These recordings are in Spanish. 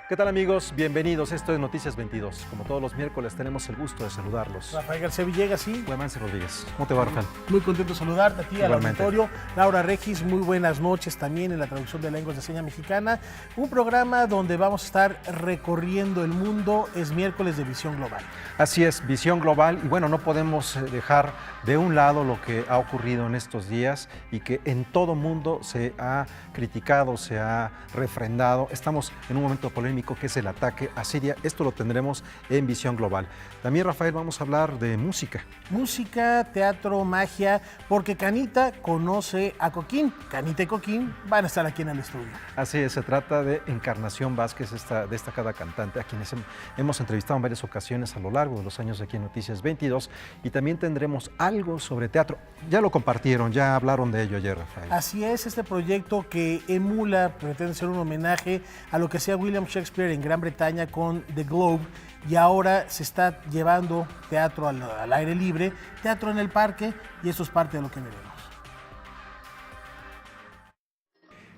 ¿Qué tal, amigos? Bienvenidos. Esto es Noticias 22. Como todos los miércoles tenemos el gusto de saludarlos. Rafael García Villegas, sí. Guamance Rodríguez. ¿Cómo te va, Rafael? Muy contento de saludarte a ti, al Igualmente. auditorio. Laura Regis, muy buenas noches también en la traducción de lenguas de seña mexicana. Un programa donde vamos a estar recorriendo el mundo. Es miércoles de Visión Global. Así es, Visión Global. Y bueno, no podemos dejar de un lado lo que ha ocurrido en estos días y que en todo mundo se ha criticado, se ha refrendado. Estamos en un momento polémico que es el ataque a Siria. Esto lo tendremos en Visión Global. También, Rafael, vamos a hablar de música. Música, teatro, magia, porque Canita conoce a Coquín. Canita y Coquín van a estar aquí en el estudio. Así es, se trata de Encarnación Vázquez, esta destacada cantante a quienes hemos entrevistado en varias ocasiones a lo largo de los años aquí en Noticias 22, y también tendremos algo sobre teatro. Ya lo compartieron, ya hablaron de ello ayer, Rafael. Así es, este proyecto que emula, pretende ser un homenaje a lo que hacía William Shakespeare en Gran Bretaña con The Globe, y ahora se está llevando teatro al aire libre, teatro en el parque, y eso es parte de lo que veremos.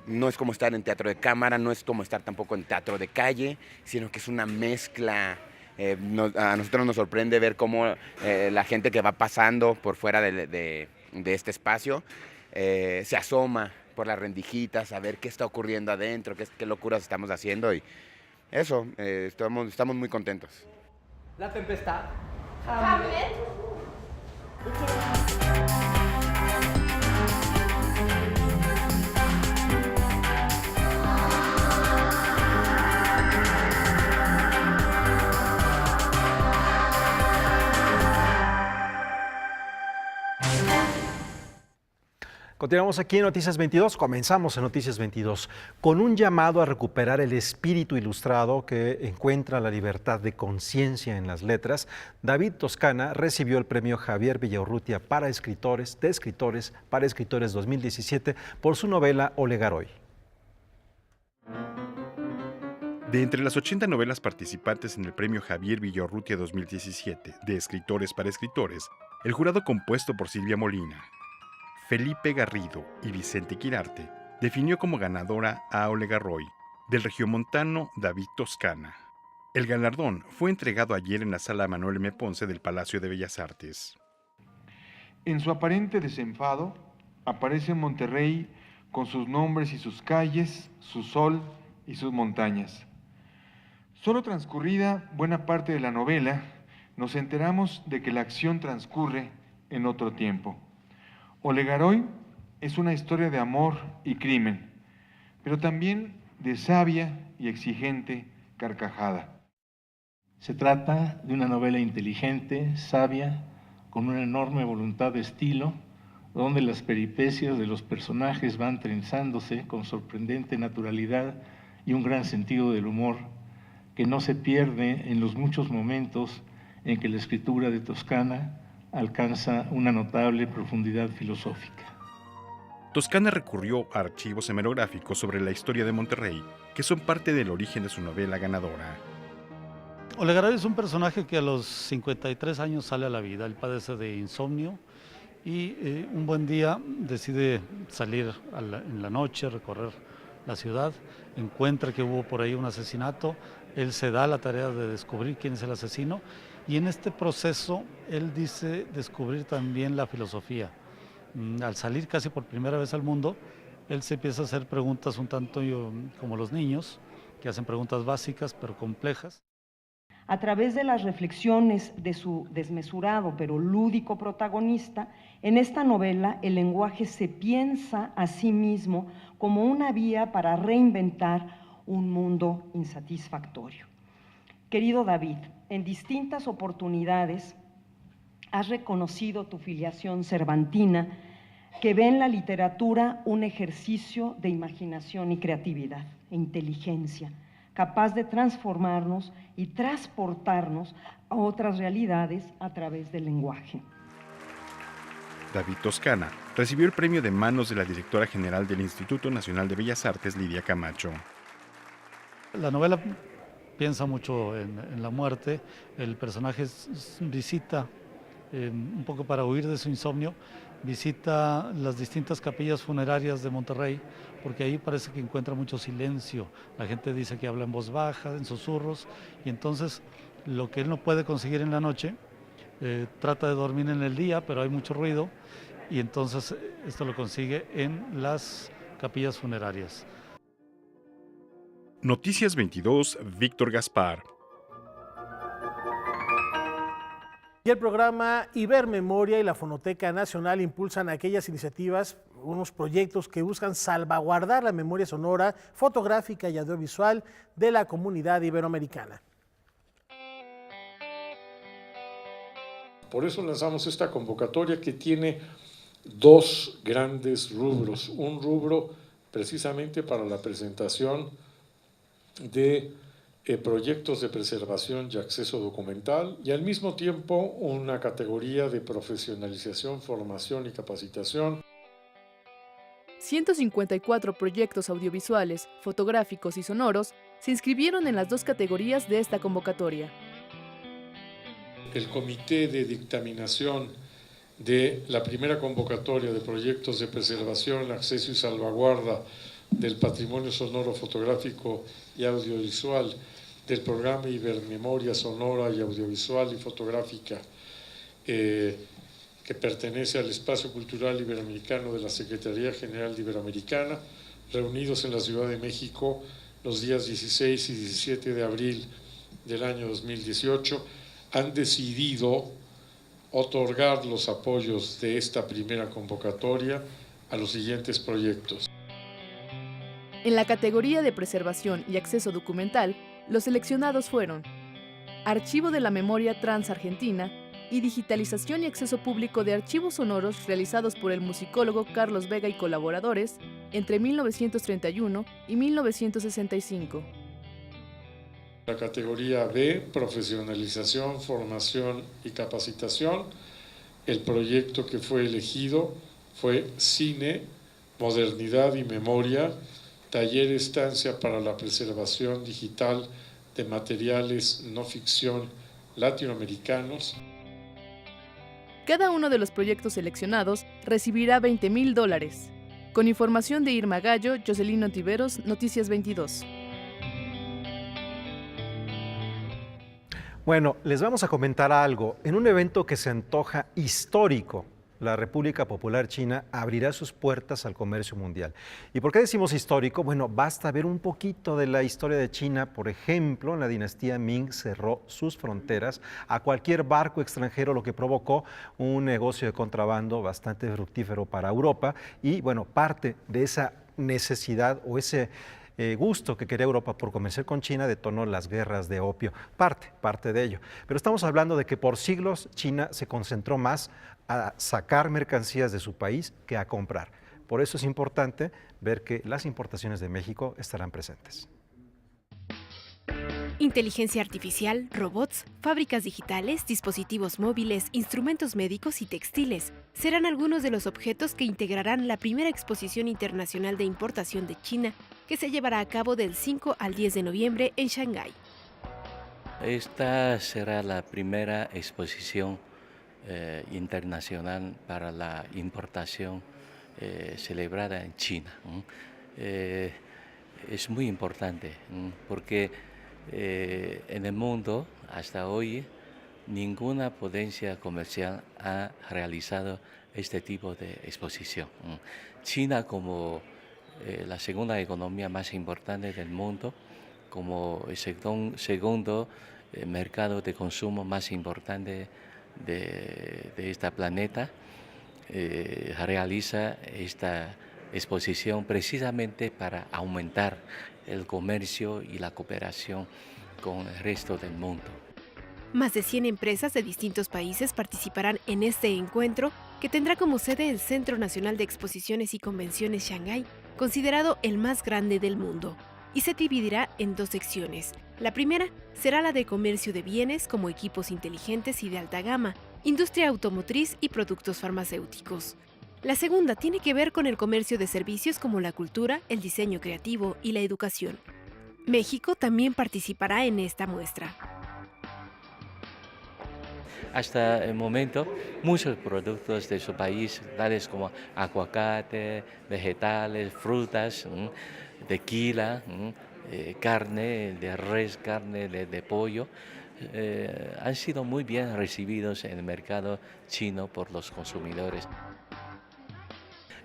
No es como estar en teatro de cámara, no es como estar tampoco en teatro de calle, sino que es una mezcla. A nosotros nos sorprende ver cómo la gente que va pasando por fuera de este espacio se asoma por las rendijitas a ver qué está ocurriendo adentro, qué locuras estamos haciendo, y eso, estamos muy contentos. La tempestad. Hamlet. Continuamos aquí en Noticias 22, comenzamos en Noticias 22 con un llamado a recuperar el espíritu ilustrado que encuentra la libertad de conciencia en las letras. David Toscana recibió el premio Javier Villaurrutia para escritores 2017 por su novela Olegaroy. De entre las 80 novelas participantes en el premio Javier Villaurrutia 2017 de Escritores para Escritores, el jurado compuesto por Silvia Molina, Felipe Garrido y Vicente Quirarte definió como ganadora a Olegaroy, del regiomontano David Toscana. El galardón fue entregado ayer en la Sala Manuel M. Ponce del Palacio de Bellas Artes. En su aparente desenfado, aparece Monterrey con sus nombres y sus calles, su sol y sus montañas. Solo transcurrida buena parte de la novela, nos enteramos de que la acción transcurre en otro tiempo. Olegaroy es una historia de amor y crimen, pero también de sabia y exigente carcajada. Se trata de una novela inteligente, sabia, con una enorme voluntad de estilo, donde las peripecias de los personajes van trenzándose con sorprendente naturalidad y un gran sentido del humor, que no se pierde en los muchos momentos en que la escritura de Toscana alcanza una notable profundidad filosófica. Toscana recurrió a archivos hemerográficos sobre la historia de Monterrey, que son parte del origen de su novela ganadora. Olegaroy es un personaje que a los 53 años sale a la vida. Él padece de insomnio y un buen día decide salir en la noche, recorrer la ciudad, encuentra que hubo por ahí un asesinato, él se da la tarea de descubrir quién es el asesino, y en este proceso él dice descubrir también la filosofía. Al salir casi por primera vez al mundo, él se empieza a hacer preguntas un tanto como los niños, que hacen preguntas básicas pero complejas. A través de las reflexiones de su desmesurado pero lúdico protagonista, en esta novela el lenguaje se piensa a sí mismo como una vía para reinventar un mundo insatisfactorio. Querido David, en distintas oportunidades has reconocido tu filiación cervantina, que ve en la literatura un ejercicio de imaginación y creatividad e inteligencia, capaz de transformarnos y transportarnos a otras realidades a través del lenguaje. David Toscana recibió el premio de manos de la directora general del Instituto Nacional de Bellas Artes, Lidia Camacho. La novela piensa mucho en la muerte. El personaje visita un poco para huir de su insomnio visita las distintas capillas funerarias de Monterrey, porque ahí parece que encuentra mucho silencio. La gente dice que habla en voz baja, en susurros, y entonces lo que él no puede conseguir en la noche, trata de dormir en el día, pero hay mucho ruido, y entonces esto lo consigue en las capillas funerarias. Noticias 22, Víctor Gaspar. Y el programa Ibermemoria y la Fonoteca Nacional impulsan aquellas iniciativas, unos proyectos que buscan salvaguardar la memoria sonora, fotográfica y audiovisual de la comunidad iberoamericana. Por eso lanzamos esta convocatoria que tiene dos grandes rubros. Un rubro precisamente para la presentación de proyectos de preservación y acceso documental, y al mismo tiempo una categoría de profesionalización, formación y capacitación. 154 proyectos audiovisuales, fotográficos y sonoros se inscribieron en las dos categorías de esta convocatoria. El comité de dictaminación de la primera convocatoria de proyectos de preservación, acceso y salvaguarda del patrimonio sonoro, fotográfico y audiovisual del programa Ibermemoria Sonora y Audiovisual y Fotográfica que pertenece al Espacio Cultural Iberoamericano de la Secretaría General de Iberoamericana, reunidos en la Ciudad de México los días 16 y 17 de abril del año 2018, han decidido otorgar los apoyos de esta primera convocatoria a los siguientes proyectos. En la categoría de preservación y acceso documental, los seleccionados fueron Archivo de la Memoria Transargentina y digitalización y acceso público de archivos sonoros realizados por el musicólogo Carlos Vega y colaboradores entre 1931 y 1965. La categoría B, profesionalización, formación y capacitación. El proyecto que fue elegido fue Cine, Modernidad y Memoria, taller estancia para la preservación digital de materiales no ficción latinoamericanos. Cada uno de los proyectos seleccionados recibirá $20,000. Con información de Irma Gallo, Jocelyn Ontiveros, Noticias 22. Bueno, les vamos a comentar algo. En un evento que se antoja histórico, la República Popular China abrirá sus puertas al comercio mundial. ¿Y por qué decimos histórico? Bueno, basta ver un poquito de la historia de China. Por ejemplo, la dinastía Ming cerró sus fronteras a cualquier barco extranjero, lo que provocó un negocio de contrabando bastante fructífero para Europa. Y bueno, parte de esa necesidad o ese gusto que quería Europa por comerciar con China detonó las guerras de opio, parte de ello. Pero estamos hablando de que por siglos China se concentró más a sacar mercancías de su país que a comprar. Por eso es importante ver que las importaciones de México estarán presentes. Inteligencia artificial, robots, fábricas digitales, dispositivos móviles, instrumentos médicos y textiles serán algunos de los objetos que integrarán la primera exposición internacional de importación de China, que se llevará a cabo del 5 al 10 de noviembre en Shanghái. Esta será la primera exposición internacional para la importación celebrada en China. Es muy importante porque en el mundo hasta hoy ninguna potencia comercial ha realizado este tipo de exposición. China, como la segunda economía más importante del mundo, como el segundo mercado de consumo más importante de este planeta, realiza esta exposición precisamente para aumentar el comercio y la cooperación con el resto del mundo. Más de 100 empresas de distintos países participarán en este encuentro, que tendrá como sede el Centro Nacional de Exposiciones y Convenciones Shanghái, considerado el más grande del mundo, y se dividirá en dos secciones. La primera será la de comercio de bienes como equipos inteligentes y de alta gama, industria automotriz y productos farmacéuticos. La segunda tiene que ver con el comercio de servicios como la cultura, el diseño creativo y la educación. México también participará en esta muestra. hasta el momento muchos productos de su país, tales como aguacate, vegetales, frutas, tequila, carne de res, carne de pollo, han sido muy bien recibidos en el mercado chino por los consumidores.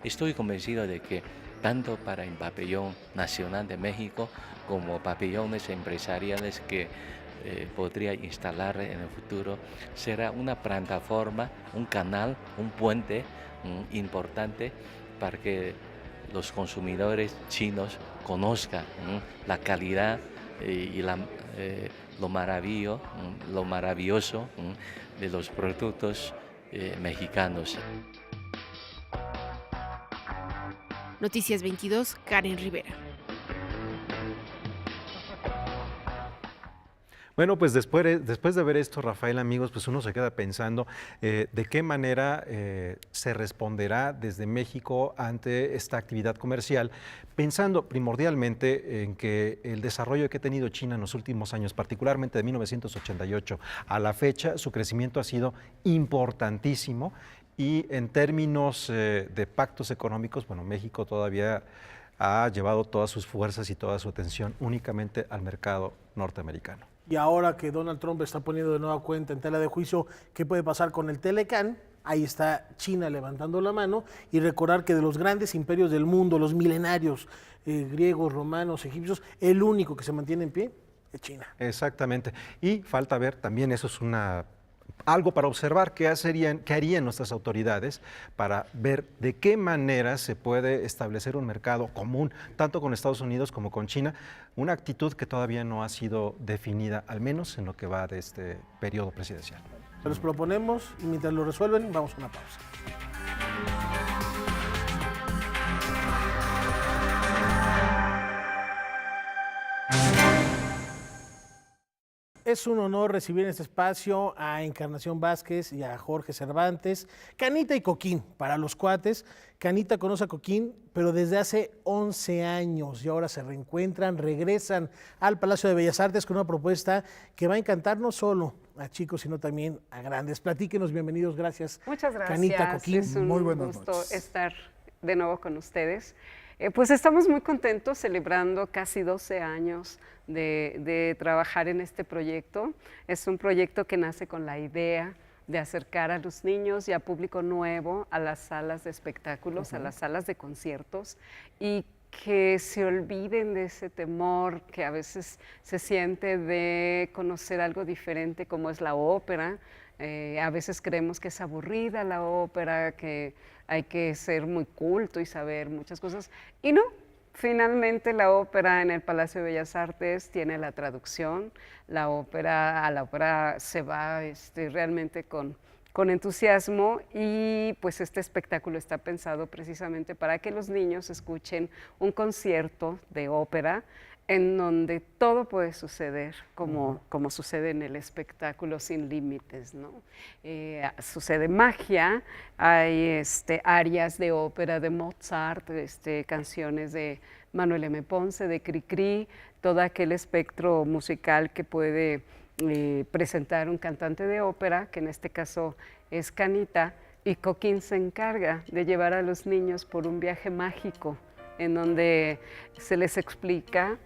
Estoy convencido de que tanto para el pabellón nacional de México como pabellones empresariales que podría instalar en el futuro, será una plataforma, un canal, un puente importante para que los consumidores chinos conozcan la calidad y lo maravilloso de los productos mexicanos. Noticias 22, Karen Rivera. Bueno, pues después de ver esto, Rafael, amigos, pues uno se queda pensando de qué manera se responderá desde México ante esta actividad comercial, pensando primordialmente en que el desarrollo que ha tenido China en los últimos años, particularmente de 1988 a la fecha, su crecimiento ha sido importantísimo y en términos de pactos económicos, bueno, México todavía ha llevado todas sus fuerzas y toda su atención únicamente al mercado norteamericano. Y ahora que Donald Trump está poniendo de nueva cuenta en tela de juicio qué puede pasar con el Telecán, ahí está China levantando la mano, y recordar que de los grandes imperios del mundo, los milenarios, griegos, romanos, egipcios, el único que se mantiene en pie es China. Exactamente. Y falta ver, también eso es algo para observar, qué harían nuestras autoridades para ver de qué manera se puede establecer un mercado común, tanto con Estados Unidos como con China, una actitud que todavía no ha sido definida, al menos en lo que va de este periodo presidencial. Se los proponemos y mientras lo resuelven, vamos a una pausa. Es un honor recibir en este espacio a Encarnación Vázquez y a Jorge Cervantes, Canita y Coquín, para los cuates. Canita conoce a Coquín, pero desde hace 11 años y ahora se reencuentran, regresan al Palacio de Bellas Artes con una propuesta que va a encantar no solo a chicos, sino también a grandes. Platíquenos, bienvenidos, gracias. Muchas gracias. Canita, Coquín. Es un Muy buenas gusto noches. estar de nuevo con ustedes. Pues estamos muy contentos celebrando casi 12 años de trabajar en este proyecto. Es un proyecto que nace con la idea de acercar a los niños y a público nuevo a las salas de espectáculos, a las salas de conciertos, y que se olviden de ese temor que a veces se siente de conocer algo diferente como es la ópera. A veces creemos que es aburrida la ópera, que hay que ser muy culto y saber muchas cosas, y no. Finalmente la ópera en el Palacio de Bellas Artes tiene la traducción, a la ópera se va realmente con entusiasmo, y pues este espectáculo está pensado precisamente para que los niños escuchen un concierto de ópera en donde todo puede suceder como sucede en el espectáculo sin límites, ¿no? Sucede magia, hay arias de ópera de Mozart, canciones de Manuel M. Ponce, de Cricri, todo aquel espectro musical que puede presentar un cantante de ópera, que en este caso es Canita, y Coquín se encarga de llevar a los niños por un viaje mágico en donde se les explica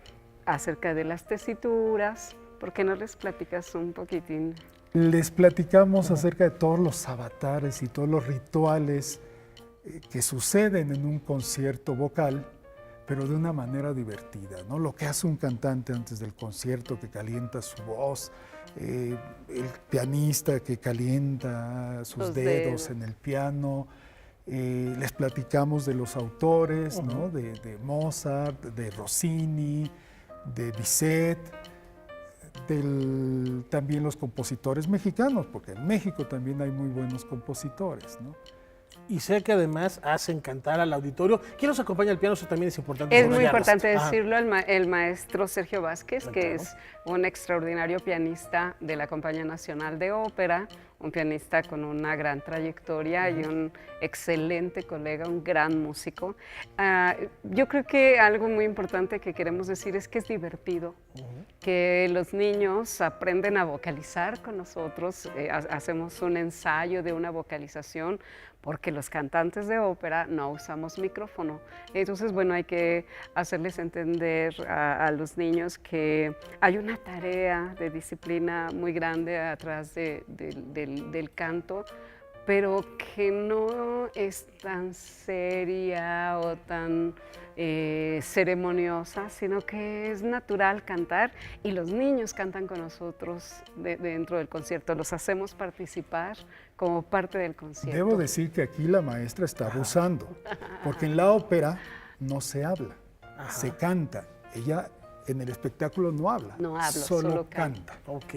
acerca de las tesituras. ¿Por qué no les platicas un poquitín? Les platicamos acerca de todos los avatares y todos los rituales que suceden en un concierto vocal, pero de una manera divertida, ¿no? Lo que hace un cantante antes del concierto, que calienta su voz, el pianista que calienta sus dedos en el piano. Les platicamos de los autores, ¿no? de Mozart, de Rossini, de Bizet, también los compositores mexicanos, porque en México también hay muy buenos compositores, ¿no? Y sé que además hacen cantar al auditorio. ¿Quién nos acompaña al piano? Eso también es importante. Es muy importante decirlo, el maestro Sergio Vázquez, que es un extraordinario pianista de la Compañía Nacional de Ópera, un pianista con una gran trayectoria y un excelente colega, un gran músico. Yo creo que algo muy importante que queremos decir es que es divertido, que los niños aprenden a vocalizar con nosotros, hacemos un ensayo de una vocalización, porque los cantantes de ópera no usamos micrófono. Entonces, bueno, hay que hacerles entender a los niños que hay una tarea de disciplina muy grande atrás del canto, pero que no es tan seria o tan ceremoniosa, sino que es natural cantar, y los niños cantan con nosotros dentro del concierto, los hacemos participar como parte del concierto. Debo decir que aquí la maestra está abusando, porque en la ópera no se habla, se canta. Ella en el espectáculo no habla, solo canta. Ok.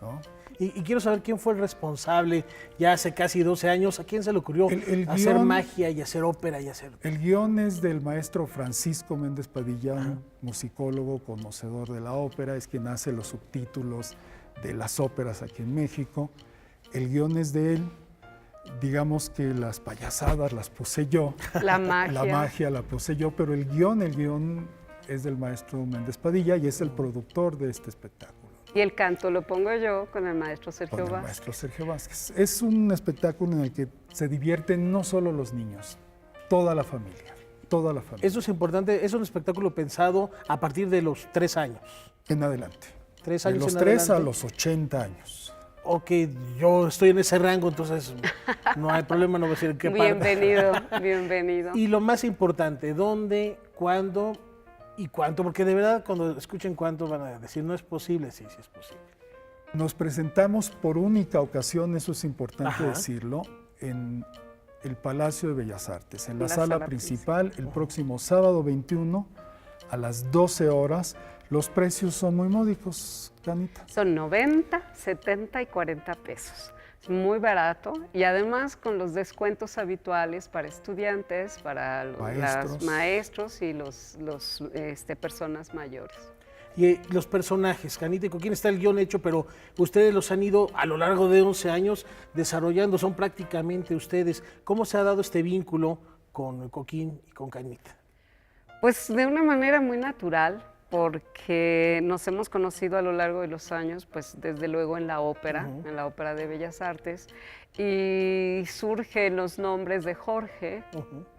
¿No? Y quiero saber quién fue el responsable, ya hace casi 12 años, ¿a quién se le ocurrió hacer magia y hacer ópera y hacer...? El guión es del maestro Francisco Méndez Padilla, un musicólogo, conocedor de la ópera, es quien hace los subtítulos de las óperas aquí en México. El guión es de él, digamos que las payasadas las puse yo. La magia. La magia la puse yo, pero el guión es del maestro Méndez Padilla y es el productor de este espectáculo. Y el canto lo pongo yo con el maestro Sergio Vázquez. Maestro Sergio Vázquez. Es un espectáculo en el que se divierten no solo los niños, toda la familia, toda la familia. Eso es importante, es un espectáculo pensado a partir de los 3 años. En adelante. 3 años de los en 3 adelante. a los 80 años. Ok, yo estoy en ese rango, entonces no hay problema, no voy a decir en qué parte. Bienvenido, bienvenido. Y lo más importante, ¿dónde, cuándo y cuánto? Porque de verdad cuando escuchen cuánto van a decir, no es posible, sí es posible. Nos presentamos por única ocasión, eso es importante decirlo, en el Palacio de Bellas Artes, en la sala principal, el próximo sábado 21 a las 12 horas. Los precios son muy módicos, Danita. Son 90, 70 y 40 pesos. Es muy barato y además con los descuentos habituales para estudiantes, para los maestros y los personas mayores. Y los personajes, Canita, ¿con quién está el guión hecho? Pero ustedes los han ido a lo largo de 11 años desarrollando, son prácticamente ustedes. ¿Cómo se ha dado este vínculo con Coquín y con Canita? Pues de una manera muy natural, porque nos hemos conocido a lo largo de los años, pues desde luego en la ópera de Bellas Artes, y surgen los nombres de Jorge,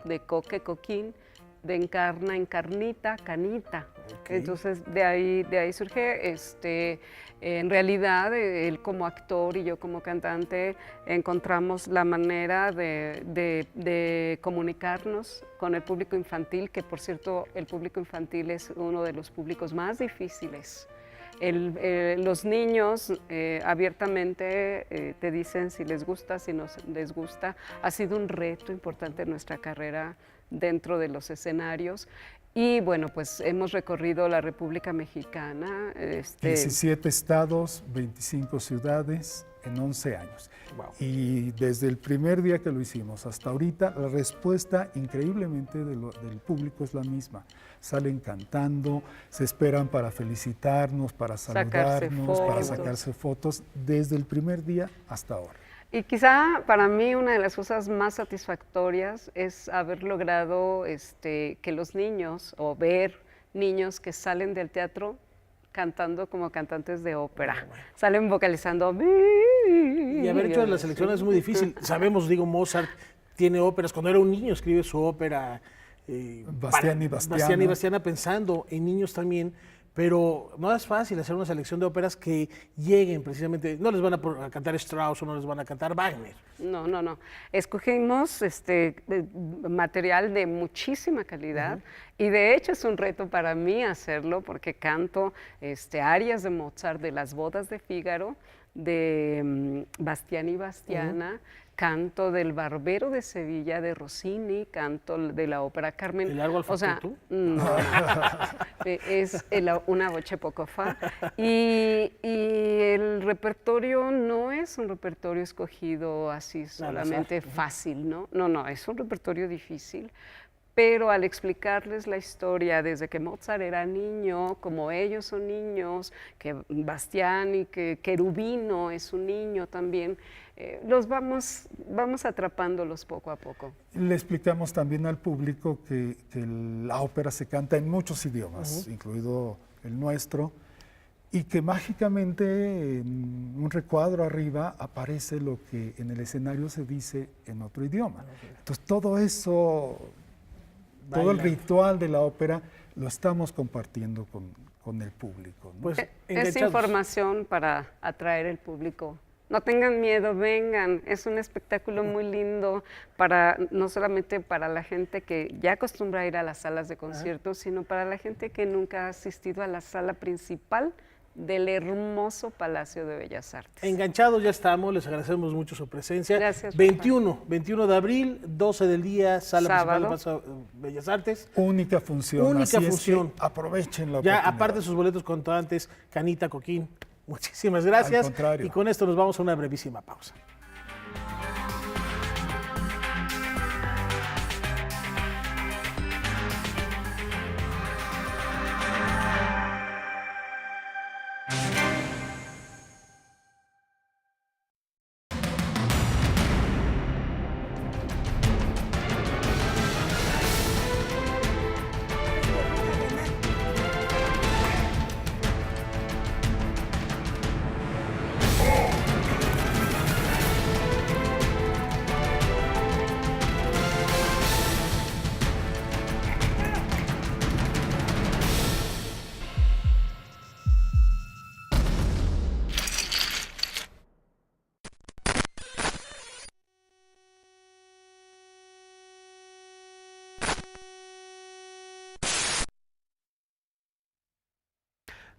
de Coque, Coquín, de Encarna, Encarnita, Canita. Entonces de ahí surge, en realidad él como actor y yo como cantante encontramos la manera de comunicarnos con el público infantil, que por cierto el público infantil es uno de los públicos más difíciles. Los niños abiertamente te dicen si les gusta, si no les gusta. Ha sido un reto importante en nuestra carrera dentro de los escenarios. Y bueno, pues hemos recorrido la República Mexicana. 17 estados, 25 ciudades en 11 años. Wow. Y desde el primer día que lo hicimos hasta ahorita, la respuesta increíblemente del público es la misma. Salen cantando, se esperan para felicitarnos, para saludarnos, para sacarse fotos, desde el primer día hasta ahora. Y quizá para mí una de las cosas más satisfactorias es haber logrado que los niños, o ver niños que salen del teatro cantando como cantantes de ópera, salen vocalizando. Y haber hecho la selección es muy difícil. Sabemos, Mozart tiene óperas, cuando era un niño escribe su ópera, Bastián y Bastiana, pensando en niños también. Pero no es fácil hacer una selección de óperas que lleguen precisamente, no les van a cantar Strauss o no les van a cantar Wagner. No. Escogimos material de muchísima calidad y de hecho es un reto para mí hacerlo porque canto arias de Mozart, de las bodas de Fígaro, de Bastián y Bastiana, canto del Barbero de Sevilla de Rossini, canto de la ópera Carmen. ¿El largo alfabeto? Es una voce poco fa. Y el repertorio no es un repertorio escogido así solamente fácil, ¿no? No, es un repertorio difícil, pero al explicarles la historia desde que Mozart era niño, como ellos son niños, que Bastiani, que Cherubino es un niño también, los vamos atrapándolos poco a poco. Le explicamos también al público que la ópera se canta en muchos idiomas, incluido el nuestro, y que mágicamente en un recuadro arriba aparece lo que en el escenario se dice en otro idioma. Entonces todo eso, todo el ritual de la ópera lo estamos compartiendo con el público, ¿no? Pues, es información para atraer el público. No tengan miedo, vengan. Es un espectáculo muy lindo, no solamente para la gente que ya acostumbra a ir a las salas de conciertos, sino para la gente que nunca ha asistido a la sala principal del hermoso Palacio de Bellas Artes. Enganchados ya estamos, les agradecemos mucho su presencia. Gracias. 21 de abril, 12 del día, sala principal del Palacio de Bellas Artes. Única función. Única función. Aprovechen la Ya oportunidad. aparte sus boletos cuanto antes, Canita, Coquín. Muchísimas gracias. Al contrario. Y con esto nos vamos a una brevísima pausa.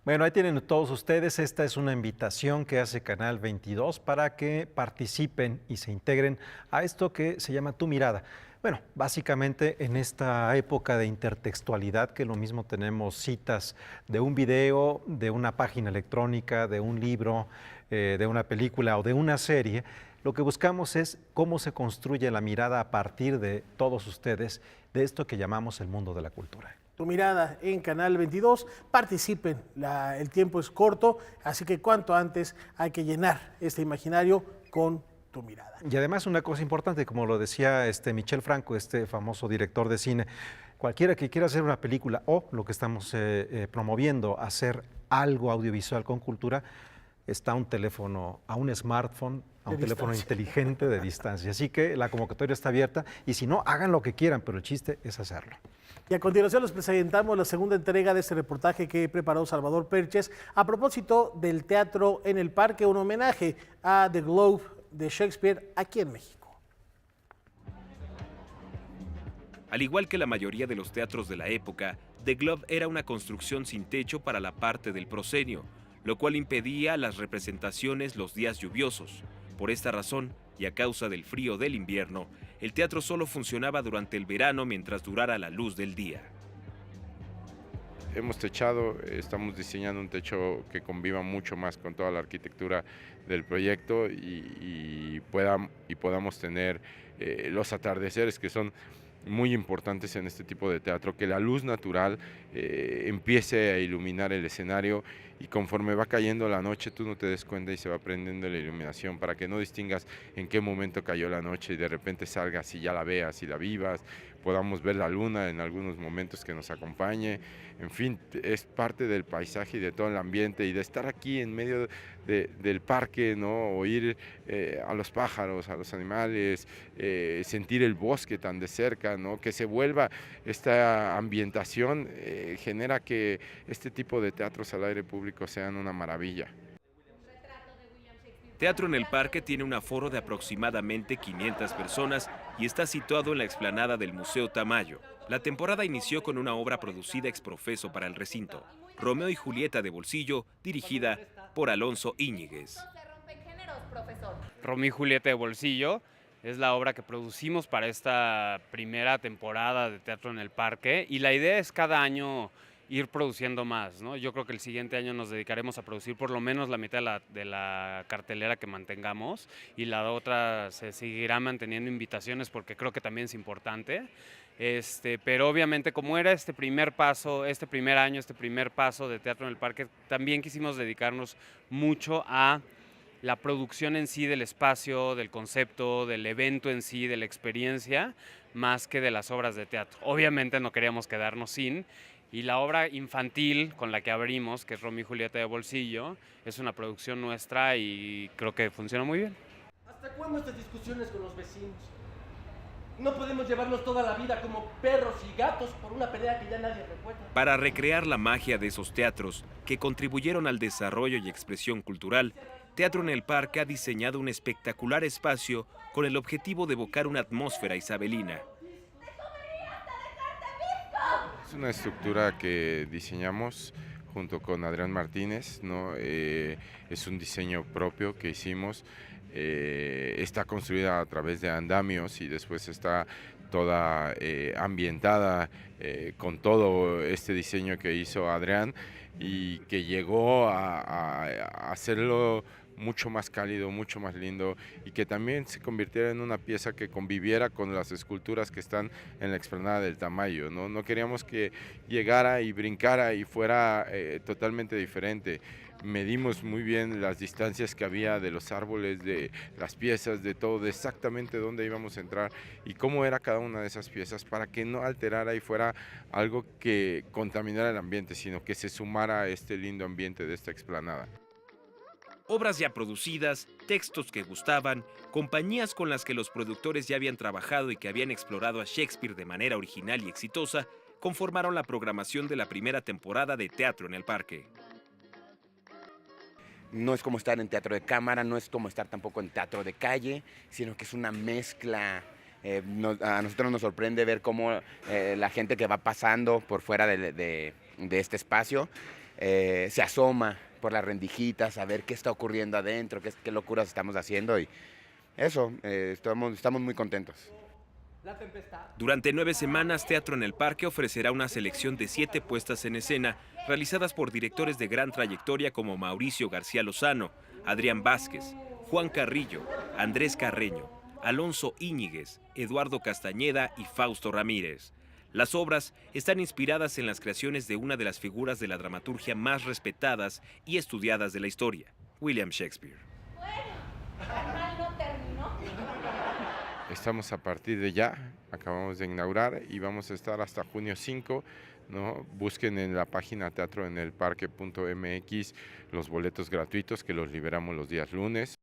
Bueno, ahí tienen todos ustedes. Esta es una invitación que hace Canal 22 para que participen y se integren a esto que se llama Tu Mirada. Bueno, básicamente en esta época de intertextualidad, que lo mismo tenemos citas de un video, de una página electrónica, de un libro, de una película o de una serie, lo que buscamos es cómo se construye la mirada a partir de todos ustedes de esto que llamamos el mundo de la cultura. Tu Mirada en Canal 22, participen, el tiempo es corto, así que cuanto antes hay que llenar este imaginario con Tu Mirada. Y además una cosa importante, como lo decía Michel Franco, este famoso director de cine, cualquiera que quiera hacer una película o lo que estamos promoviendo, hacer algo audiovisual con cultura, está un teléfono, a un smartphone, a un teléfono inteligente de distancia. Así que la convocatoria está abierta y si no, hagan lo que quieran, pero el chiste es hacerlo. Y a continuación les presentamos la segunda entrega de este reportaje que preparó Salvador Perches a propósito del teatro en el parque, un homenaje a The Globe de Shakespeare aquí en México. Al igual que la mayoría de los teatros de la época, The Globe era una construcción sin techo para la parte del proscenio, lo cual impedía las representaciones los días lluviosos. Por esta razón, y a causa del frío del invierno, el teatro solo funcionaba durante el verano mientras durara la luz del día. Hemos techado, estamos diseñando un techo que conviva mucho más con toda la arquitectura del proyecto y podamos tener los atardeceres que son muy importantes en este tipo de teatro, que la luz natural empiece a iluminar el escenario y conforme va cayendo la noche tú no te des cuenta y se va prendiendo la iluminación para que no distingas en qué momento cayó la noche y de repente salgas y ya la veas y la vivas, podamos ver la luna en algunos momentos que nos acompañe, en fin, es parte del paisaje y de todo el ambiente y de estar aquí en medio del parque, ¿no? Oír a los pájaros, a los animales, sentir el bosque tan de cerca, ¿no? Que se vuelva esta ambientación, genera que este tipo de teatros al aire público sean una maravilla. Teatro en el Parque tiene un aforo de aproximadamente 500 personas y está situado en la explanada del Museo Tamayo. La temporada inició con una obra producida ex profeso para el recinto, Romeo y Julieta de bolsillo, dirigida por Alonso Íñiguez. Romeo y Julieta de bolsillo es la obra que producimos para esta primera temporada de Teatro en el Parque y la idea es cada año ir produciendo más, ¿no? Yo creo que el siguiente año nos dedicaremos a producir por lo menos la mitad de la cartelera que mantengamos y la otra se seguirá manteniendo invitaciones porque creo que también es importante. Pero obviamente como era este primer paso, este primer paso de Teatro en el Parque, también quisimos dedicarnos mucho a la producción en sí del espacio, del concepto, del evento en sí, de la experiencia, más que de las obras de teatro. Obviamente no queríamos quedarnos sin, y la obra infantil con la que abrimos, que es Romeo y Julieta de bolsillo, es una producción nuestra y creo que funciona muy bien. ¿Hasta cuándo estas discusiones con los vecinos? No podemos llevarnos toda la vida como perros y gatos por una pelea que ya nadie recuerda. Para recrear la magia de esos teatros que contribuyeron al desarrollo y expresión cultural, Teatro en el Parque ha diseñado un espectacular espacio con el objetivo de evocar una atmósfera isabelina. Es una estructura que diseñamos junto con Adrián Martínez, ¿no? Es un diseño propio que hicimos. Está construida a través de andamios y después está toda ambientada con todo este diseño que hizo Adrián y que llegó a hacerlo mucho más cálido, mucho más lindo y que también se convirtiera en una pieza que conviviera con las esculturas que están en la explanada del Tamayo, ¿no? No queríamos que llegara y brincara y fuera totalmente diferente. Medimos muy bien las distancias que había de los árboles, de las piezas, de todo, de exactamente dónde íbamos a entrar y cómo era cada una de esas piezas para que no alterara y fuera algo que contaminara el ambiente, sino que se sumara a este lindo ambiente de esta explanada. Obras ya producidas, textos que gustaban, compañías con las que los productores ya habían trabajado y que habían explorado a Shakespeare de manera original y exitosa, conformaron la programación de la primera temporada de Teatro en el Parque. No es como estar en teatro de cámara, no es como estar tampoco en teatro de calle, sino que es una mezcla. A nosotros nos sorprende ver cómo la gente que va pasando por fuera de este espacio se asoma por las rendijitas a ver qué está ocurriendo adentro, qué locuras estamos haciendo y eso, estamos muy contentos. Durante 9 semanas, Teatro en el Parque ofrecerá una selección de 7 puestas en escena realizadas por directores de gran trayectoria como Mauricio García Lozano, Adrián Vázquez, Juan Carrillo, Andrés Carreño, Alonso Íñiguez, Eduardo Castañeda y Fausto Ramírez. Las obras están inspiradas en las creaciones de una de las figuras de la dramaturgia más respetadas y estudiadas de la historia, William Shakespeare. Estamos a partir de ya, acabamos de inaugurar y vamos a estar hasta junio 5, ¿no? Busquen en la página teatroenelparque.mx los boletos gratuitos que los liberamos los días lunes.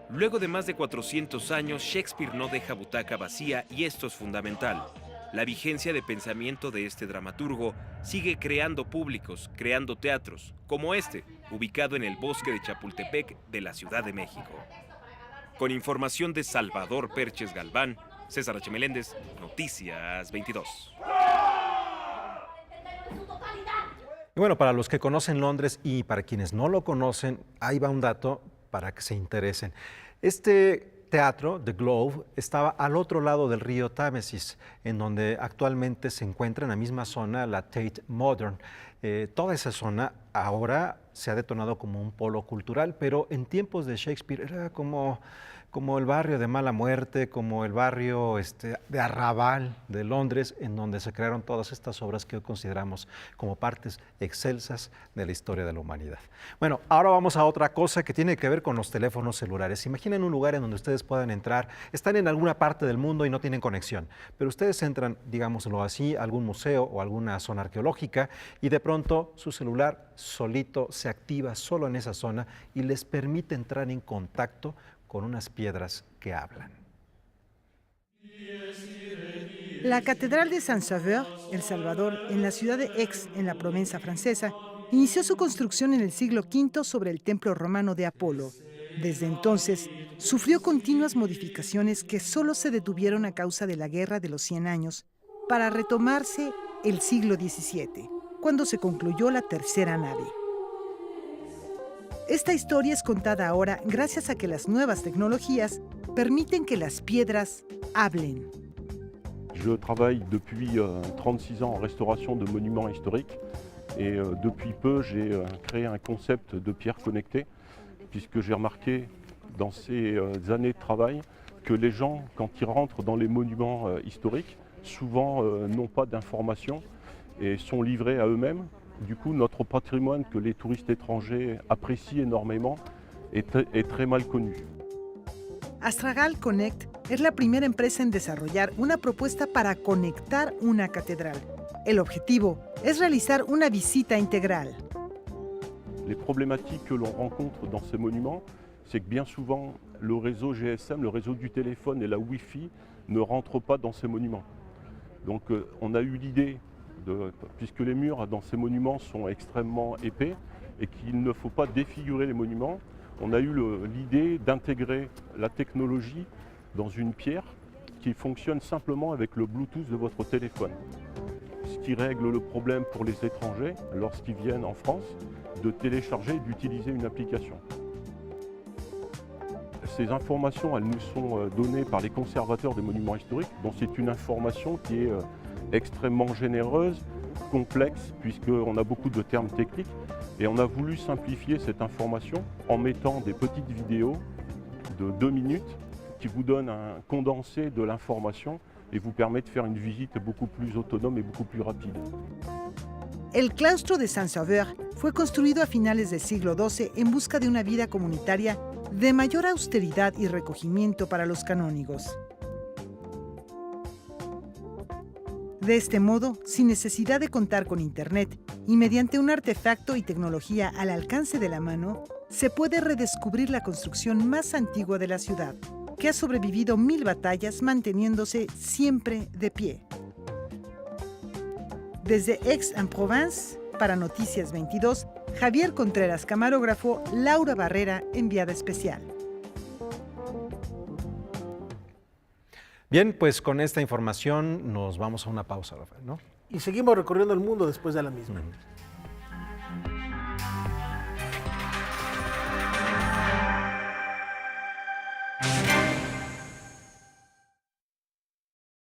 Luego de más de 400 años, Shakespeare no deja butaca vacía y esto es fundamental. La vigencia de pensamiento de este dramaturgo sigue creando públicos, creando teatros, como este, ubicado en el bosque de Chapultepec de la Ciudad de México. Con información de Salvador Perches Galván, César H. Meléndez, Noticias 22. Y bueno, para los que conocen Londres y para quienes no lo conocen, ahí va un dato para que se interesen. Este teatro, The Globe, estaba al otro lado del río Támesis, en donde actualmente se encuentra en la misma zona la Tate Modern. Toda esa zona ahora se ha detonado como un polo cultural, pero en tiempos de Shakespeare era como el barrio de Mala Muerte, como el barrio de Arrabal de Londres, en donde se crearon todas estas obras que hoy consideramos como partes excelsas de la historia de la humanidad. Bueno, ahora vamos a otra cosa que tiene que ver con los teléfonos celulares. Imaginen un lugar en donde ustedes puedan entrar, están en alguna parte del mundo y no tienen conexión, pero ustedes entran, digámoslo así, a algún museo o alguna zona arqueológica y de pronto su celular solito se activa solo en esa zona y les permite entrar en contacto con unas piedras que hablan. La Catedral de Saint-Sauveur, El Salvador, en la ciudad de Aix, en la Provenza francesa, inició su construcción en el siglo V sobre el templo romano de Apolo. Desde entonces, sufrió continuas modificaciones que solo se detuvieron a causa de la Guerra de los 100 Años, para retomarse el siglo XVII, cuando se concluyó la tercera nave. Esta historia es contada ahora gracias a que las nuevas tecnologías permiten que las piedras hablen. Je travaille depuis 36 ans en restauration de monuments historiques et depuis peu j'ai créé un concept de pierre connectée puisque j'ai remarqué dans ces années de travail que les gens, quand ils rentrent dans les monuments historiques, souvent n'ont pas d'informations et sont livrés à eux-mêmes. Du coup, notre patrimoine que les touristes étrangers apprécient énormément est très mal connu. Astragal Connect es la primera empresa en desarrollar una propuesta para conectar una catedral. El objetivo es realizar una visita integral. Les problématiques que l'on rencontre dans ces monuments, c'est que bien souvent, le réseau GSM, le réseau du téléphone et la Wi-Fi ne rentrent pas dans ces monuments. Donc on a eu l'idée, puisque les murs dans ces monuments sont extrêmement épais et qu'il ne faut pas défigurer les monuments, on a eu l'idée d'intégrer la technologie dans une pierre qui fonctionne simplement avec le Bluetooth de votre téléphone. Ce qui règle le problème pour les étrangers, lorsqu'ils viennent en France, de télécharger et d'utiliser une application. Ces informations, elles nous sont données par les conservateurs des monuments historiques, donc c'est une information qui est extrêmement généreuse, complexe, puisqu'on a beaucoup de termes techniques, et on a voulu simplifier cette information en mettant des petites vidéos de 2 minutes qui vous donnent un condensé de l'information et vous permet de faire une visite beaucoup plus autonome et beaucoup plus rapide. El claustro de Saint-Sauveur fue construido a finales del siglo XII en busca de una vida comunitaria de mayor austeridad y recogimiento para los canónigos. De este modo, sin necesidad de contar con Internet y mediante un artefacto y tecnología al alcance de la mano, se puede redescubrir la construcción más antigua de la ciudad, que ha sobrevivido 1000 batallas manteniéndose siempre de pie. Desde Aix-en-Provence, para Noticias 22, Javier Contreras, camarógrafo, Laura Barrera, enviada especial. Bien, pues con esta información nos vamos a una pausa, Rafael, ¿no? Y seguimos recorriendo el mundo después de la misma.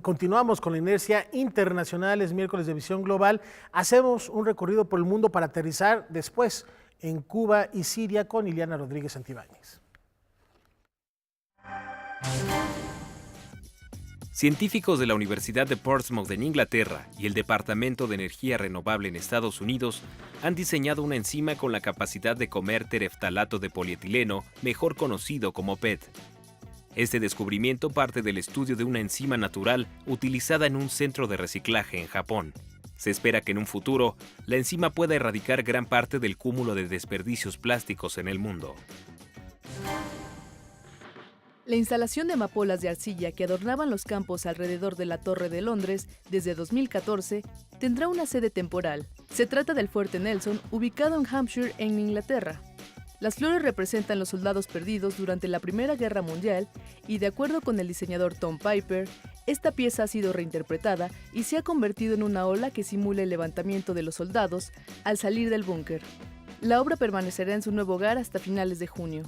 Continuamos con la inercia internacional, es miércoles de Visión Global. Hacemos un recorrido por el mundo para aterrizar después en Cuba y Siria con Ileana Rodríguez Santibáñez. Científicos de la Universidad de Portsmouth en Inglaterra y el Departamento de Energía Renovable en Estados Unidos han diseñado una enzima con la capacidad de comer tereftalato de polietileno, mejor conocido como PET. Este descubrimiento parte del estudio de una enzima natural utilizada en un centro de reciclaje en Japón. Se espera que en un futuro, la enzima pueda erradicar gran parte del cúmulo de desperdicios plásticos en el mundo. La instalación de amapolas de arcilla que adornaban los campos alrededor de la Torre de Londres desde 2014 tendrá una sede temporal. Se trata del Fuerte Nelson, ubicado en Hampshire, en Inglaterra. Las flores representan los soldados perdidos durante la Primera Guerra Mundial y, de acuerdo con el diseñador Tom Piper, esta pieza ha sido reinterpretada y se ha convertido en una ola que simula el levantamiento de los soldados al salir del búnker. La obra permanecerá en su nuevo hogar hasta finales de junio.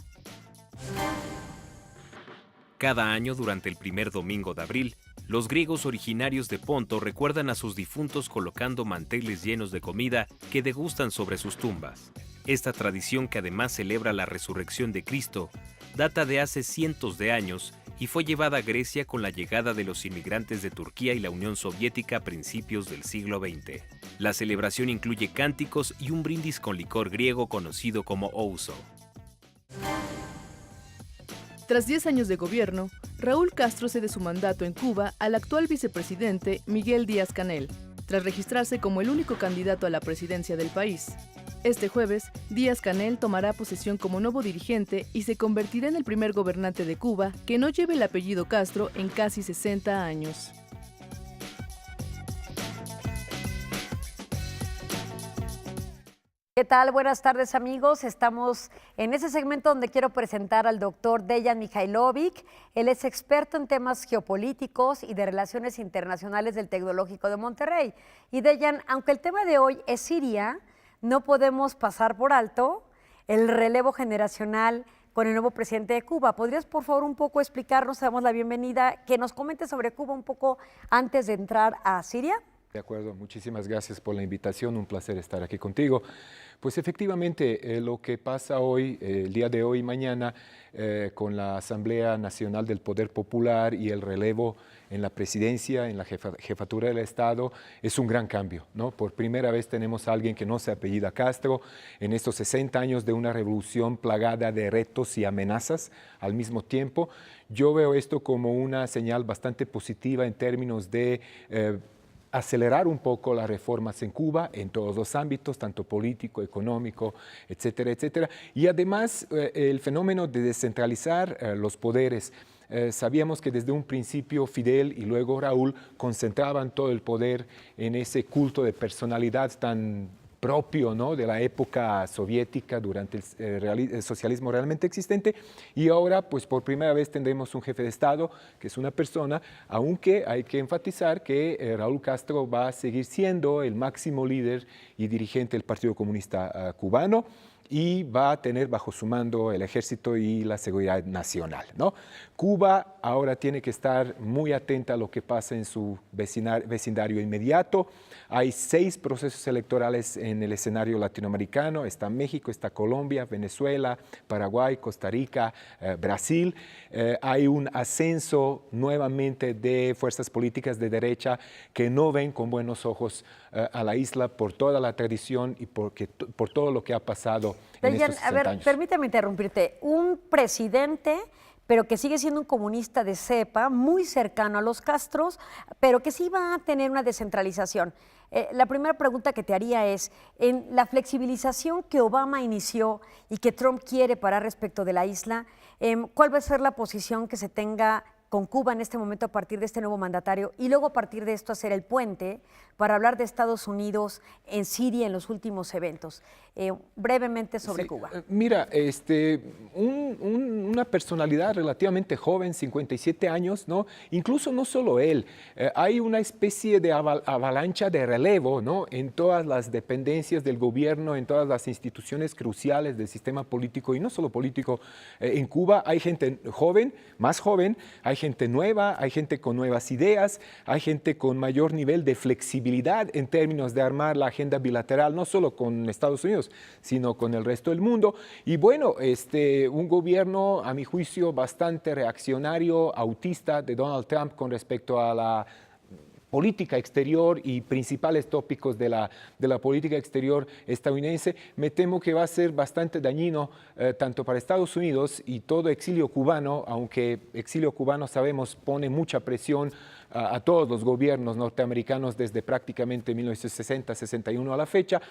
Cada año, durante el primer domingo de abril, los griegos originarios de Ponto recuerdan a sus difuntos colocando manteles llenos de comida que degustan sobre sus tumbas. Esta tradición, que además celebra la resurrección de Cristo, data de hace cientos de años y fue llevada a Grecia con la llegada de los inmigrantes de Turquía y la Unión Soviética a principios del siglo XX. La celebración incluye cánticos y un brindis con licor griego conocido como ouzo. Tras 10 años de gobierno, Raúl Castro cede su mandato en Cuba al actual vicepresidente Miguel Díaz-Canel, tras registrarse como el único candidato a la presidencia del país. Este jueves, Díaz-Canel tomará posesión como nuevo dirigente y se convertirá en el primer gobernante de Cuba que no lleve el apellido Castro en casi 60 años. ¿Qué tal? Buenas tardes, amigos. Estamos en ese segmento donde quiero presentar al doctor Dejan Mihailovic. Él es experto en temas geopolíticos y de relaciones internacionales del Tecnológico de Monterrey. Y Dejan, aunque el tema de hoy es Siria, no podemos pasar por alto el relevo generacional con el nuevo presidente de Cuba. ¿Podrías, por favor, un poco explicarnos, te damos la bienvenida, que nos comentes sobre Cuba un poco antes de entrar a Siria? De acuerdo, muchísimas gracias por la invitación, un placer estar aquí contigo. Pues efectivamente, lo que pasa hoy, el día de hoy y mañana, con la Asamblea Nacional del Poder Popular y el relevo en la presidencia, en la jefatura del Estado, es un gran cambio, ¿no? Por primera vez tenemos a alguien que no se apellida Castro en estos 60 años de una revolución plagada de retos y amenazas al mismo tiempo. Yo veo esto como una señal bastante positiva en términos de acelerar un poco las reformas en Cuba en todos los ámbitos, tanto político, económico, etcétera, etcétera. Y además el fenómeno de descentralizar los poderes. Sabíamos que desde un principio Fidel y luego Raúl concentraban todo el poder en ese culto de personalidad tan propio, ¿no?, de la época soviética durante el socialismo realmente existente, y ahora pues por primera vez tendremos un jefe de Estado que es una persona, aunque hay que enfatizar que Raúl Castro va a seguir siendo el máximo líder y dirigente del Partido Comunista Cubano, y va a tener bajo su mando el ejército y la seguridad nacional, ¿no? Cuba ahora tiene que estar muy atenta a lo que pasa en su vecindario inmediato. Hay 6 procesos electorales en el escenario latinoamericano. Está México, está Colombia, Venezuela, Paraguay, Costa Rica, Brasil. Hay un ascenso nuevamente de fuerzas políticas de derecha que no ven con buenos ojos a la isla por toda la tradición y por todo lo que ha pasado en estos 60 años. Permítame interrumpirte. Un presidente, pero que sigue siendo un comunista de cepa, muy cercano a los Castros, pero que sí va a tener una descentralización. La primera pregunta que te haría es, en la flexibilización que Obama inició y que Trump quiere para respecto de la isla, ¿cuál va a ser la posición que se tenga con Cuba en este momento a partir de este nuevo mandatario, y luego a partir de esto hacer el puente para hablar de Estados Unidos en Siria en los últimos eventos? Brevemente sobre Cuba. Mira, una personalidad relativamente joven, 57 años, ¿no? Incluso no solo él, hay una especie de avalancha de relevo, ¿no?, en todas las dependencias del gobierno, en todas las instituciones cruciales del sistema político, y no solo político. En Cuba hay gente joven, más joven, hay gente nueva, hay gente con nuevas ideas, hay gente con mayor nivel de flexibilidad en términos de armar la agenda bilateral, no solo con Estados Unidos, sino con el resto del mundo. Y bueno, un gobierno, a mi juicio, bastante reaccionario, autista de Donald Trump con respecto a la política exterior y principales tópicos de la política exterior estadounidense. Me temo que va a ser bastante dañino tanto para Estados Unidos y todo exilio cubano, aunque exilio cubano sabemos pone mucha presión a todos los gobiernos norteamericanos desde prácticamente 1960-61 a la fecha,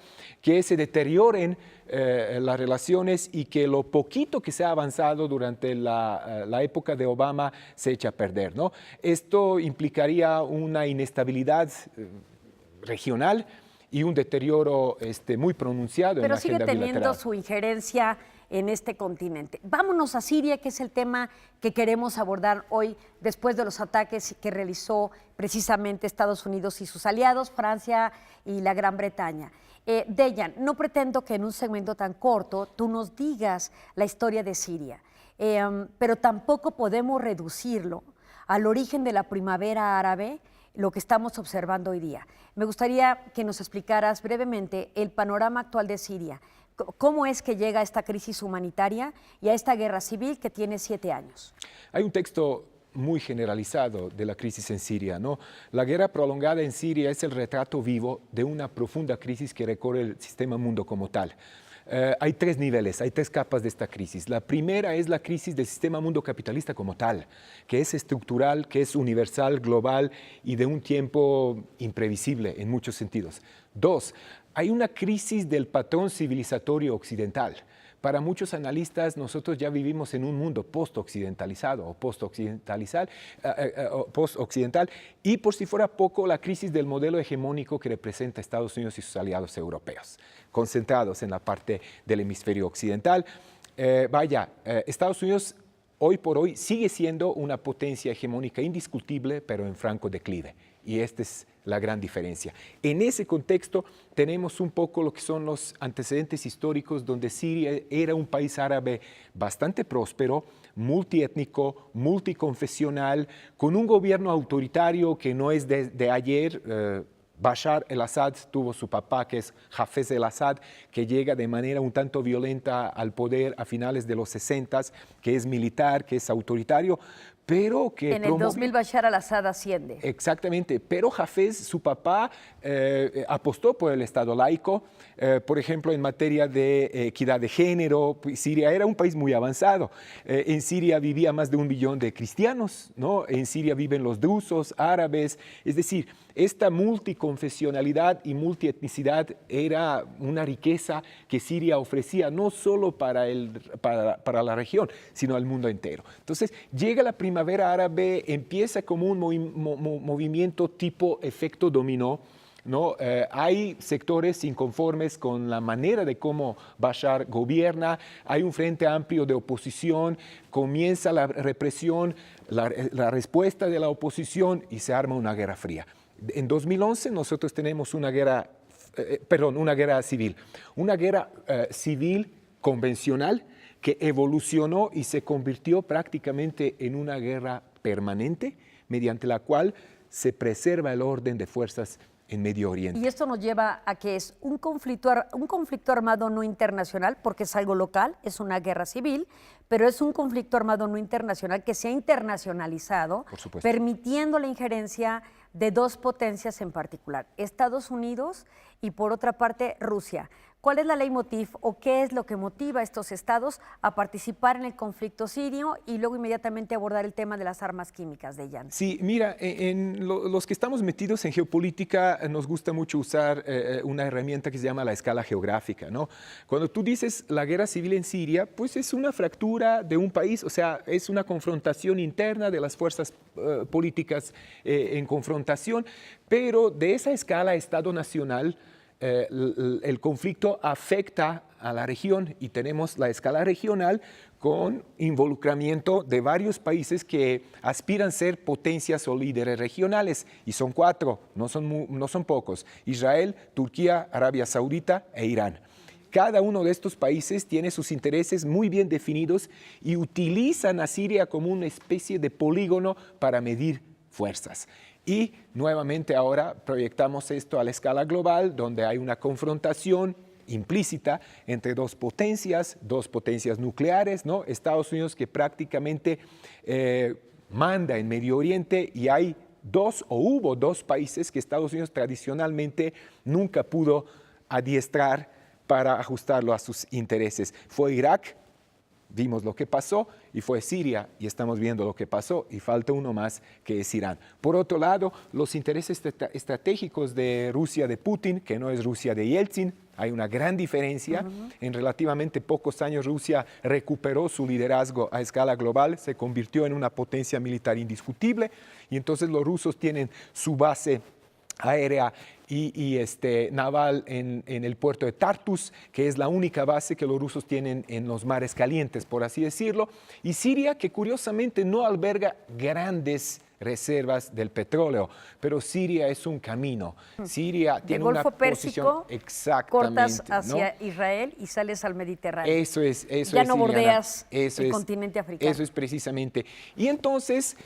que se deterioren las relaciones y que lo poquito que se ha avanzado durante la época de Obama se echa a perder, ¿no? Esto implicaría una inestabilidad regional y un deterioro muy pronunciado en la agenda bilateral. Pero sigue teniendo su injerencia en este continente. Vámonos a Siria, que es el tema que queremos abordar hoy después de los ataques que realizó precisamente Estados Unidos y sus aliados, Francia y la Gran Bretaña. Dejan, no pretendo que en un segmento tan corto tú nos digas la historia de Siria, pero tampoco podemos reducirlo al origen de la primavera árabe, lo que estamos observando hoy día. Me gustaría que nos explicaras brevemente el panorama actual de Siria. ¿Cómo es que llega a esta crisis humanitaria y a esta guerra civil que tiene 7 años? Hay un texto muy generalizado de la crisis en Siria, ¿no? La guerra prolongada en Siria es el retrato vivo de una profunda crisis que recorre el sistema mundo como tal. Hay 3 niveles, hay 3 capas de esta crisis. La primera es la crisis del sistema mundo capitalista como tal, que es estructural, que es universal, global y de un tiempo imprevisible en muchos sentidos. 2, hay una crisis del patrón civilizatorio occidental. Para muchos analistas, nosotros ya vivimos en un mundo post-occidentalizado o post-occidental, y por si fuera poco, la crisis del modelo hegemónico que representa Estados Unidos y sus aliados europeos, concentrados en la parte del hemisferio occidental. Estados Unidos hoy por hoy sigue siendo una potencia hegemónica indiscutible, pero en franco declive. Y esta es la gran diferencia. En ese contexto tenemos un poco lo que son los antecedentes históricos, donde Siria era un país árabe bastante próspero, multiétnico, multiconfesional, con un gobierno autoritario que no es de ayer, Bashar el-Assad tuvo su papá, que es Hafez el-Assad, que llega de manera un tanto violenta al poder a finales de los 60, que es militar, que es autoritario, pero que... En el 2000 Bashar al-Assad asciende. Exactamente, pero Hafez, su papá, apostó por el Estado laico, por ejemplo, en materia de equidad de género. Siria era un país muy avanzado. En Siria vivía más de 1 millón de cristianos, ¿no? En Siria viven los drusos, árabes, es decir, esta multiconfesionalidad y multietnicidad era una riqueza que Siria ofrecía no solo para la región, sino al mundo entero. Entonces, llega la primavera árabe, empieza como un movimiento tipo efecto dominó, ¿no? Hay sectores inconformes con la manera de cómo Bashar gobierna, hay un frente amplio de oposición, comienza la represión, la respuesta de la oposición y se arma una guerra fría. En 2011 nosotros tenemos una guerra civil, convencional que evolucionó y se convirtió prácticamente en una guerra permanente, mediante la cual se preserva el orden de fuerzas en Medio Oriente. Y esto nos lleva a que es un conflicto armado no internacional, porque es algo local, es una guerra civil, pero es un conflicto armado no internacional que se ha internacionalizado, permitiendo la injerencia de 2 potencias en particular, Estados Unidos y por otra parte Rusia. ¿Cuál es la leitmotiv o qué es lo que motiva a estos estados a participar en el conflicto sirio y luego inmediatamente abordar el tema de las armas químicas, Dejan? Sí, mira, los que estamos metidos en geopolítica nos gusta mucho usar una herramienta que se llama la escala geográfica, ¿no? Cuando tú dices la guerra civil en Siria, pues es una fractura de un país, o sea, es una confrontación interna de las fuerzas políticas en confrontación, pero de esa escala Estado-nacional, el conflicto afecta a la región y tenemos la escala regional con involucramiento de varios países que aspiran a ser potencias o líderes regionales, y son 4, no son pocos: Israel, Turquía, Arabia Saudita e Irán. Cada uno de estos países tiene sus intereses muy bien definidos y utilizan a Siria como una especie de polígono para medir fuerzas. Y nuevamente ahora proyectamos esto a la escala global, donde hay una confrontación implícita entre 2 potencias nucleares, ¿no? Estados Unidos, que prácticamente manda en Medio Oriente, y hay hubo dos países que Estados Unidos tradicionalmente nunca pudo adiestrar para ajustarlo a sus intereses. Fue Irak, vimos lo que pasó, y fue Siria, y estamos viendo lo que pasó, y falta uno más, que es Irán. Por otro lado, los intereses estratégicos de Rusia de Putin, que no es Rusia de Yeltsin, hay una gran diferencia. En relativamente pocos años Rusia recuperó su liderazgo a escala global, se convirtió en una potencia militar indiscutible, y entonces los rusos tienen su base aérea y naval en el puerto de Tartus, que es la única base que los rusos tienen en los mares calientes, por así decirlo, y Siria, que curiosamente no alberga grandes reservas del petróleo, pero Siria es un camino. Siria tiene una posición cortas hacia ¿no? Israel y sales al Mediterráneo. Eso ya no bordeas el continente africano. Eso es precisamente. Y entonces,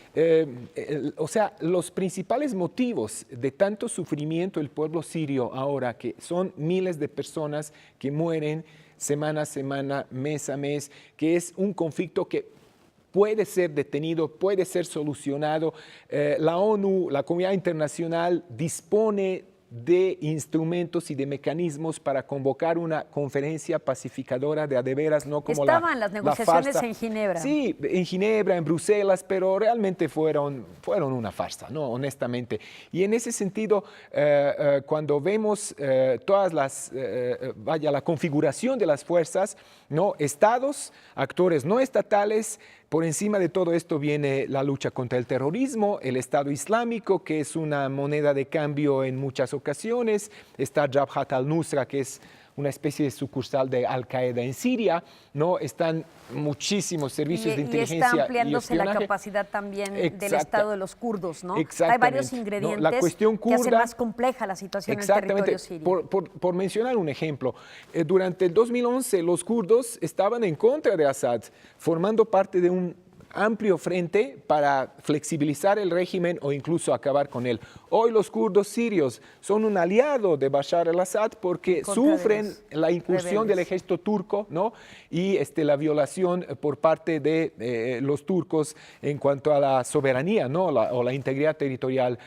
o sea, los principales motivos de tanto sufrimiento del pueblo sirio ahora, que son miles de personas que mueren semana a semana, mes a mes, que es un conflicto que puede ser detenido, puede ser solucionado. La ONU, la comunidad internacional, dispone de instrumentos y de mecanismos para convocar una conferencia pacificadora de a de veras, no como Estaban las negociaciones en Ginebra. Sí, en Ginebra, en Bruselas, pero realmente fueron una farsa, ¿no? Honestamente. Y en ese sentido, cuando vemos la configuración de las fuerzas, ¿no? Estados, actores no estatales. Por encima de todo esto viene la lucha contra el terrorismo, el Estado Islámico, que es una moneda de cambio en muchas ocasiones. Está Jabhat al-Nusra, que es una especie de sucursal de Al-Qaeda en Siria, ¿no? Están muchísimos servicios de inteligencia y está ampliándose y la capacidad también del Estado de los kurdos, ¿no? Hay varios ingredientes la cuestión kurda, que hacen más compleja la situación en el territorio sirio. Por mencionar un ejemplo, durante el 2011 los kurdos estaban en contra de Assad, formando parte de un amplio frente para flexibilizar el régimen o incluso acabar con él. Hoy los kurdos sirios son un aliado de Bashar al-Assad porque sufren la incursión del ejército turco, ¿no? Y la violación por parte de los turcos en cuanto a la soberanía, ¿no? o la integridad territorial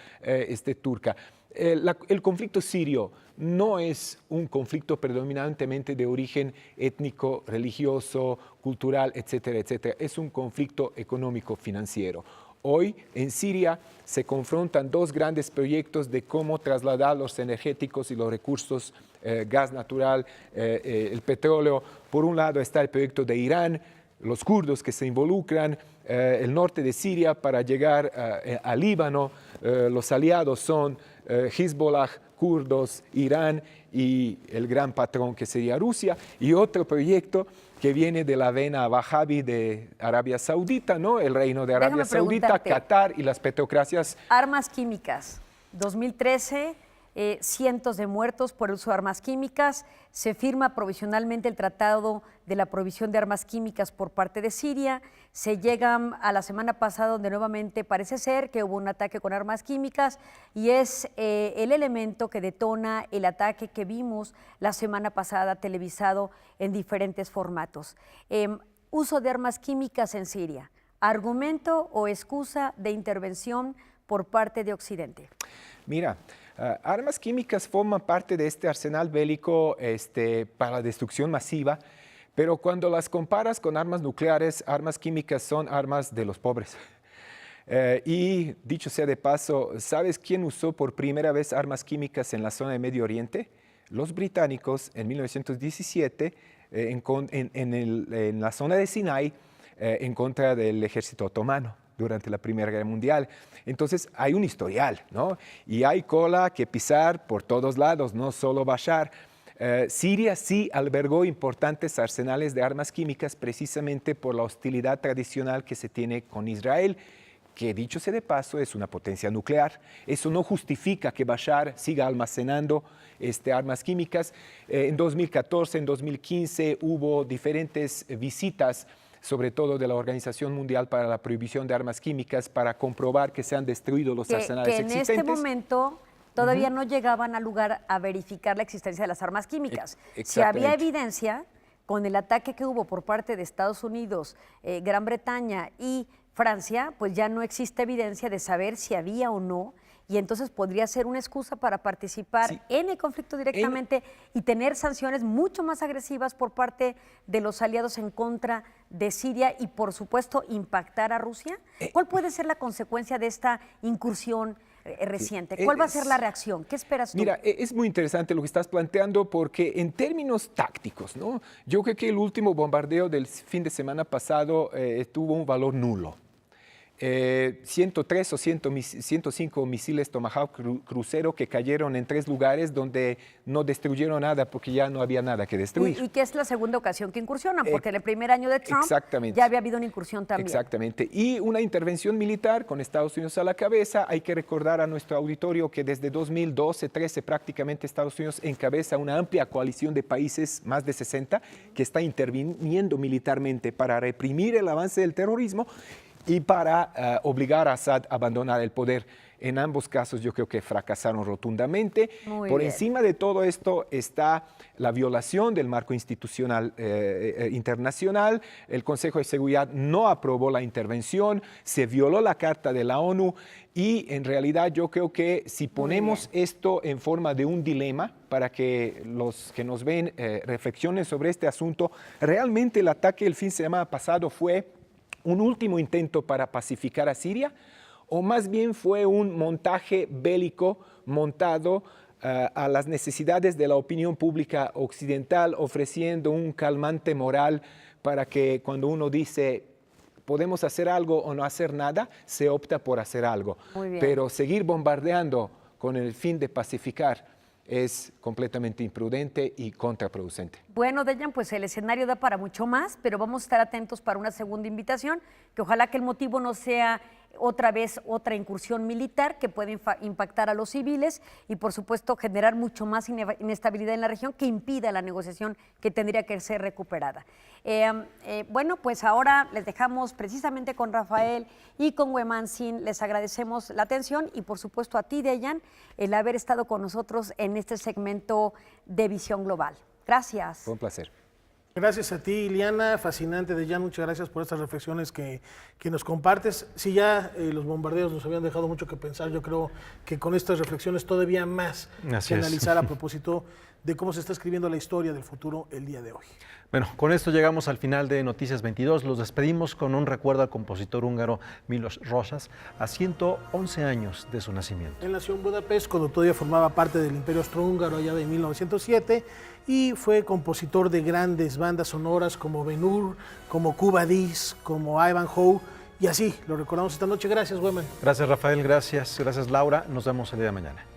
turca. El conflicto sirio no es un conflicto predominantemente de origen étnico, religioso, cultural, etcétera, etcétera. Es un conflicto económico-financiero. Hoy en Siria se confrontan dos grandes proyectos de cómo trasladar los energéticos y los recursos, gas natural, el petróleo. Por un lado está el proyecto de Irán, los kurdos que se involucran, el norte de Siria para llegar a Líbano. Los aliados son Hezbollah, kurdos, Irán y el gran patrón que sería Rusia. Y otro proyecto que viene de la vena wahhabi de Arabia Saudita, ¿no? El reino de Arabia Saudita, Qatar y las petrocracias. Armas químicas, 2013, cientos de muertos por el uso de armas químicas. Se firma provisionalmente el Tratado de la Prohibición de Armas Químicas por parte de Siria. Se llega a la semana pasada donde nuevamente parece ser que hubo un ataque con armas químicas y es el elemento que detona el ataque que vimos la semana pasada televisado en diferentes formatos. Uso de armas químicas en Siria, ¿argumento o excusa de intervención por parte de Occidente? Mira, armas químicas forman parte de este arsenal bélico para la destrucción masiva, pero cuando las comparas con armas nucleares, armas químicas son armas de los pobres. Y dicho sea de paso, ¿sabes quién usó por primera vez armas químicas en la zona de Medio Oriente? Los británicos en 1917 en la zona de Sinai en contra del ejército otomano durante la Primera Guerra Mundial. Entonces hay un historial, ¿no? Y hay cola que pisar por todos lados, no solo Bashar. Siria sí albergó importantes arsenales de armas químicas precisamente por la hostilidad tradicional que se tiene con Israel, que dicho sea de paso es una potencia nuclear. Eso no justifica que Bashar siga almacenando armas químicas. En 2014, en 2015 hubo diferentes visitas, sobre todo de la Organización Mundial para la Prohibición de Armas Químicas, para comprobar que se han destruido los arsenales existentes. Que en este momento todavía no llegaban al lugar a verificar la existencia de las armas químicas. Si había evidencia, con el ataque que hubo por parte de Estados Unidos, Gran Bretaña y Francia, pues ya no existe evidencia de saber si había o no, y entonces podría ser una excusa para participar en el conflicto directamente y tener sanciones mucho más agresivas por parte de los aliados en contra de Siria y, por supuesto, impactar a Rusia. ¿Cuál puede ser la consecuencia de esta incursión reciente? ¿Cuál va a ser la reacción? ¿Qué esperas tú? Mira, es muy interesante lo que estás planteando porque en términos tácticos, ¿no? Yo creo que el último bombardeo del fin de semana pasado tuvo un valor nulo. 103 o 105 misiles Tomahawk crucero que cayeron en 3 lugares donde no destruyeron nada porque ya no había nada que destruir. Y que es la segunda ocasión que incursionan, porque en el primer año de Trump ya había habido una incursión también. Exactamente. Y una intervención militar con Estados Unidos a la cabeza. Hay que recordar a nuestro auditorio que desde 2012-13 prácticamente Estados Unidos encabeza una amplia coalición de países, más de 60, que está interviniendo militarmente para reprimir el avance del terrorismo y para obligar a Assad a abandonar el poder. En ambos casos yo creo que fracasaron rotundamente. Por encima de todo esto está la violación del marco institucional internacional. El Consejo de Seguridad no aprobó la intervención, se violó la Carta de la ONU y en realidad yo creo que si ponemos esto en forma de un dilema para que los que nos ven reflexionen sobre este asunto, realmente el ataque el fin de semana pasado fue un último intento para pacificar a Siria, o más bien fue un montaje bélico montado a las necesidades de la opinión pública occidental, ofreciendo un calmante moral para que cuando uno dice podemos hacer algo o no hacer nada, se opta por hacer algo. Pero seguir bombardeando con el fin de pacificar es completamente imprudente y contraproducente. Bueno, Dejan, pues el escenario da para mucho más, pero vamos a estar atentos para una segunda invitación, que ojalá que el motivo no sea otra vez otra incursión militar que puede impactar a los civiles y por supuesto generar mucho más inestabilidad en la región que impida la negociación que tendría que ser recuperada. Bueno, pues ahora les dejamos precisamente con Rafael y con Wemansin. Les agradecemos la atención y por supuesto a ti, Dejan, el haber estado con nosotros en este segmento de Visión Global. Gracias. Fue un placer. Gracias a ti, Ileana, fascinante, Dejan, muchas gracias por estas reflexiones que nos compartes. Si ya los bombardeos nos habían dejado mucho que pensar, yo creo que con estas reflexiones todavía más que analizar a propósito de cómo se está escribiendo la historia del futuro el día de hoy. Bueno, con esto llegamos al final de Noticias 22. Los despedimos con un recuerdo al compositor húngaro Milos Rosas a 111 años de su nacimiento. Él nació en Budapest cuando todavía formaba parte del Imperio Austrohúngaro allá de 1907 y fue compositor de grandes bandas sonoras como Ben-Hur, como Cuba Dis, como Ivanhoe y así lo recordamos esta noche. Gracias, Weman. Gracias, Rafael. Gracias Laura. Nos vemos el día de mañana.